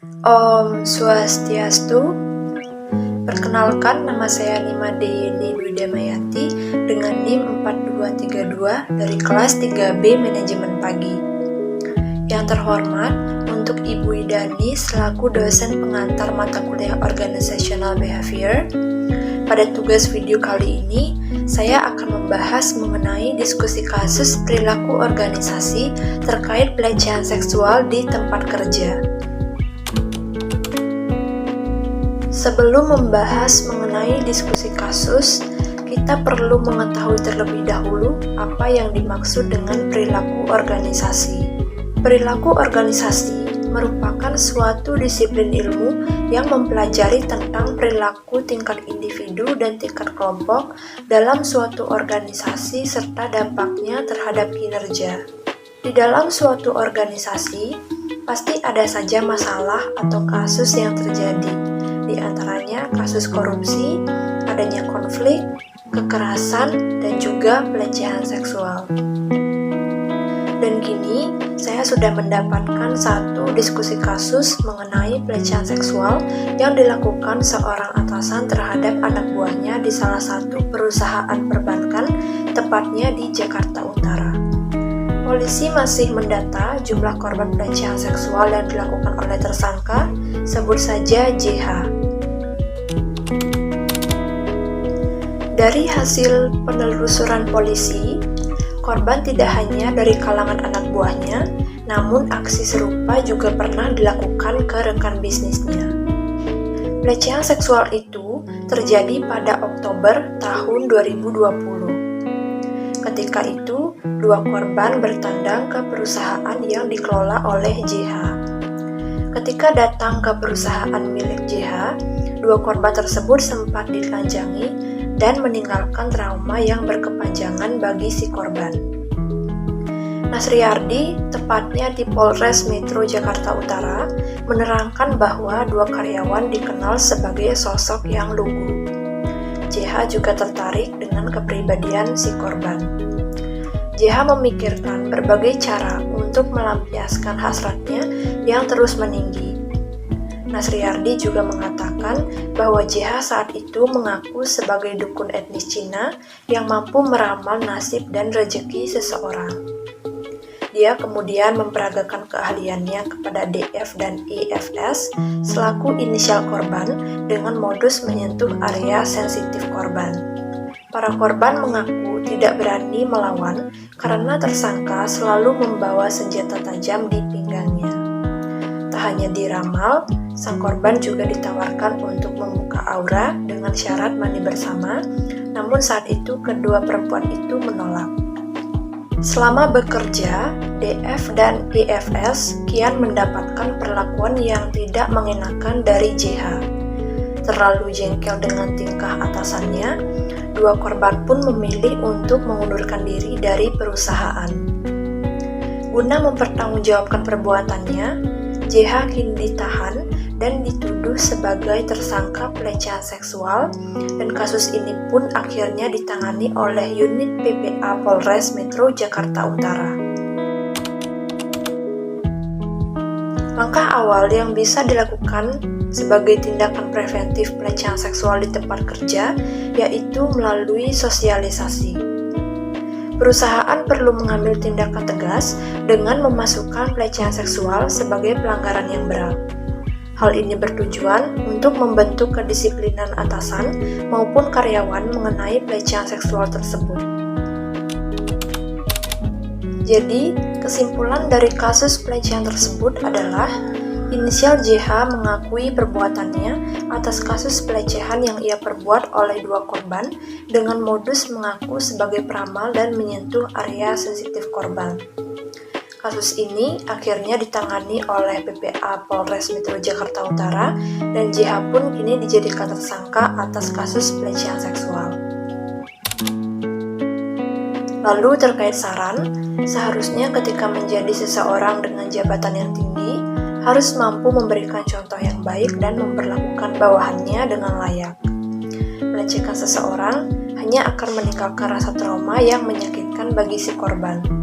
Om Swastiastu. Perkenalkan, nama saya Nimade Yeni Dwi Damayanti dengan NIM 4232 dari kelas 3B Manajemen Pagi. Yang terhormat, untuk Ibu Idani selaku dosen pengantar mata kuliah Organizational Behavior. Pada tugas video kali ini, saya akan membahas mengenai diskusi kasus perilaku organisasi terkait pelecehan seksual di tempat kerja. Sebelum membahas mengenai diskusi kasus, kita perlu mengetahui terlebih dahulu apa yang dimaksud dengan perilaku organisasi. Perilaku organisasi merupakan suatu disiplin ilmu yang mempelajari tentang perilaku tingkat individu dan tingkat kelompok dalam suatu organisasi serta dampaknya terhadap kinerja. Di dalam suatu organisasi, pasti ada saja masalah atau kasus yang terjadi. Di antaranya kasus korupsi, adanya konflik, kekerasan, dan juga pelecehan seksual. Dan kini, saya sudah mendapatkan satu diskusi kasus mengenai pelecehan seksual yang dilakukan seorang atasan terhadap anak buahnya di salah satu perusahaan perbankan, tepatnya di Jakarta Utara. Polisi masih mendata jumlah korban pelecehan seksual yang dilakukan oleh tersangka, sebut saja JH. Dari hasil penelusuran polisi, korban tidak hanya dari kalangan anak buahnya, namun aksi serupa juga pernah dilakukan ke rekan bisnisnya. Pelecehan seksual itu terjadi pada Oktober tahun 2020. Ketika itu, dua korban bertandang ke perusahaan yang dikelola oleh JH. Ketika datang ke perusahaan milik JH, dua korban tersebut sempat ditelanjangi dan meninggalkan trauma yang berkepanjangan bagi si korban. Nasriardi, tepatnya di Polres Metro Jakarta Utara, menerangkan bahwa dua karyawan dikenal sebagai sosok yang lugu. JH juga tertarik dengan kepribadian si korban. JH memikirkan berbagai cara untuk melampiaskan hasratnya yang terus meninggi. Nasriardi juga mengatakan bahwa JH saat itu mengaku sebagai dukun etnis Cina yang mampu meramal nasib dan rezeki seseorang. Dia kemudian memperagakan keahliannya kepada DF dan EFS selaku inisial korban dengan modus menyentuh area sensitif korban. Para korban mengaku tidak berani melawan karena tersangka selalu membawa senjata tajam di pinggangnya. Tak hanya diramal, sang korban juga ditawarkan untuk membuka aura dengan syarat mandi bersama, namun saat itu kedua perempuan itu menolak. Selama bekerja, DF dan EFS kian mendapatkan perlakuan yang tidak mengenakan dari JH. Terlalu jengkel dengan tingkah atasannya, dua korban pun memilih untuk mengundurkan diri dari perusahaan. Guna mempertanggungjawabkan perbuatannya, JH kini ditahan dan dituduh sebagai tersangka pelecehan seksual, dan kasus ini pun akhirnya ditangani oleh unit PPA Polres Metro Jakarta Utara. Langkah awal yang bisa dilakukan sebagai tindakan preventif pelecehan seksual di tempat kerja yaitu melalui sosialisasi. Perusahaan perlu mengambil tindakan tegas dengan memasukkan pelecehan seksual sebagai pelanggaran yang berat. Hal ini bertujuan untuk membentuk kedisiplinan atasan maupun karyawan mengenai pelecehan seksual tersebut. Jadi, kesimpulan dari kasus pelecehan tersebut adalah inisial JH mengakui perbuatannya atas kasus pelecehan yang ia perbuat oleh dua korban dengan modus mengaku sebagai peramal dan menyentuh area sensitif korban. Kasus ini akhirnya ditangani oleh PPA Polres Metro Jakarta Utara dan JH pun kini dijadikan tersangka atas kasus pelecehan seksual. Lalu terkait saran, seharusnya ketika menjadi seseorang dengan jabatan yang tinggi, harus mampu memberikan contoh yang baik dan memperlakukan bawahannya dengan layak. Melecehkan seseorang hanya akan meninggalkan rasa trauma yang menyakitkan bagi si korban.